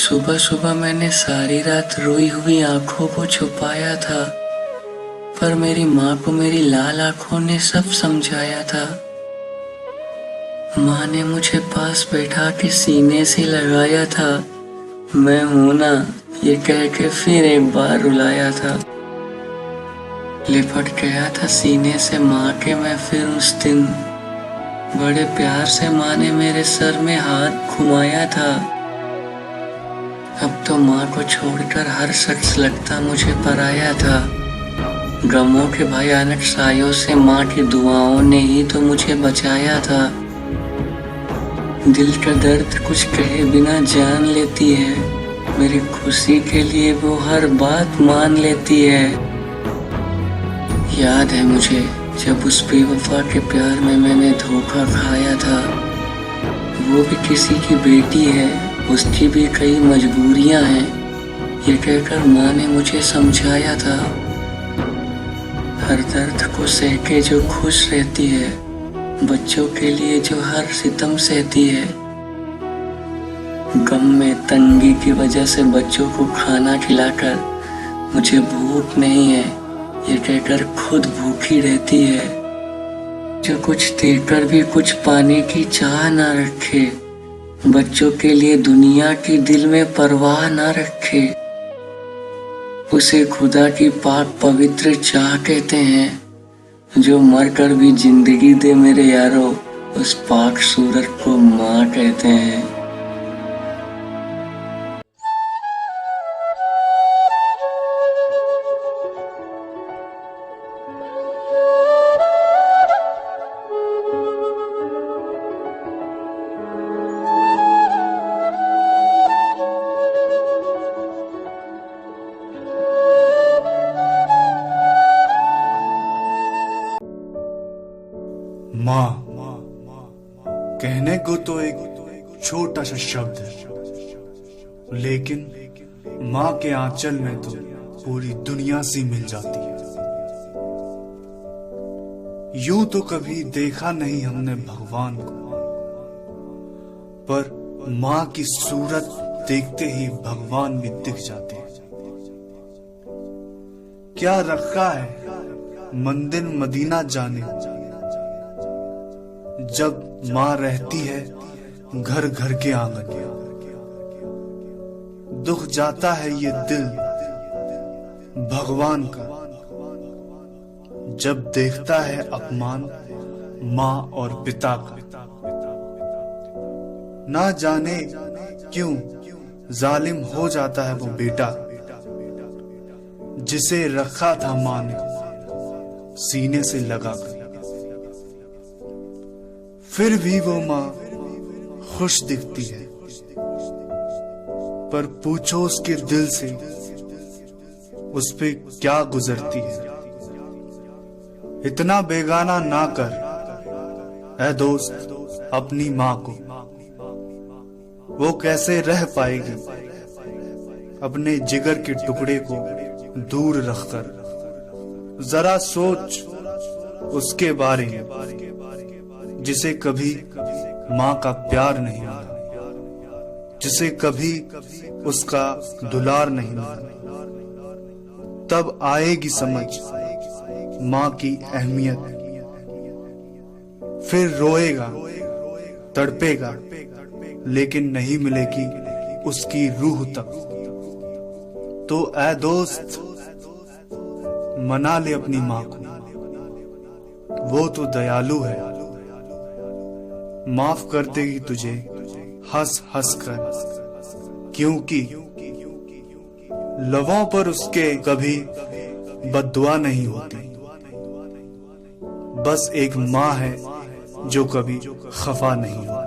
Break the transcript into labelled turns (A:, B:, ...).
A: सुबह सुबह मैंने सारी रात रोई हुई आंखों को छुपाया था, पर मेरी माँ को मेरी लाल आंखों ने सब समझाया था। माँ ने मुझे पास बैठा के सीने से लगाया था, मैं हूं ना ये कह के फिर एक बार रुलाया था। लिपट गया था सीने से माँ के मैं फिर उस दिन, बड़े प्यार से माँ ने मेरे सर में हाथ घुमाया था। अब तो माँ को छोड़कर हर शख्स लगता मुझे पराया था। गमों के भयानक सायों से माँ की दुआओं ने ही तो मुझे बचाया था। दिल का दर्द कुछ कहे बिना जान लेती है, मेरी खुशी के लिए वो हर बात मान लेती है। याद है मुझे जब उस बेवफा के प्यार में मैंने धोखा खाया था। वो भी किसी की बेटी है, उसकी भी कई मजबूरियां हैं, ये कहकर माँ ने मुझे समझाया था। हर दर्द को सह के जो खुश रहती है, बच्चों के लिए जो हर सितम सहती है। गम में तंगी की वजह से बच्चों को खाना खिलाकर मुझे भूख नहीं है, ये कहकर खुद भूखी रहती है। जो कुछ देकर भी कुछ पाने की चाह ना रखे, बच्चों के लिए दुनिया की दिल में परवाह ना रखे। उसे खुदा की पाक पवित्र चाह कहते हैं, जो मर कर भी जिंदगी दे मेरे यारो, उस पाक सूरत को माँ कहते हैं।
B: माँ कहने को तो एक छोटा सा शब्द है, लेकिन माँ के आंचल में तो पूरी दुनिया सी मिल जाती है। यूं तो कभी देखा नहीं हमने भगवान को, पर माँ की सूरत देखते ही भगवान भी दिख जाते हैं। क्या रखा है मंदिर मदीना जाने, जब माँ रहती है घर घर के आंगन। दुख जाता है ये दिल भगवान का, जब देखता है अपमान माँ और पिता का। ना जाने क्यों जालिम हो जाता है वो बेटा, जिसे रखा था माँ ने सीने से लगाकर। फिर भी वो माँ खुश दिखती है, पर पूछो उसके दिल से उस पे क्या गुजरती है। इतना बेगाना ना कर ऐ दोस्त अपनी माँ को, वो कैसे रह पाएगी अपने जिगर के टुकड़े को दूर रखकर। जरा सोच उसके बारे में जिसे कभी माँ का प्यार नहीं मिला, जिसे कभी उसका दुलार नहीं मिला। तब आएगी समझ माँ की अहमियत। फिर रोएगा तड़पेगा, लेकिन नहीं मिलेगी उसकी रूह तक। तो ऐ दोस्त मना ले अपनी माँ को, वो तो दयालु है, माफ कर देगी तुझे हंस हंस कर। क्योंकि लबों पर उसके कभी बद्दुआ नहीं होती, बस एक माँ है जो कभी खफा नहीं होती।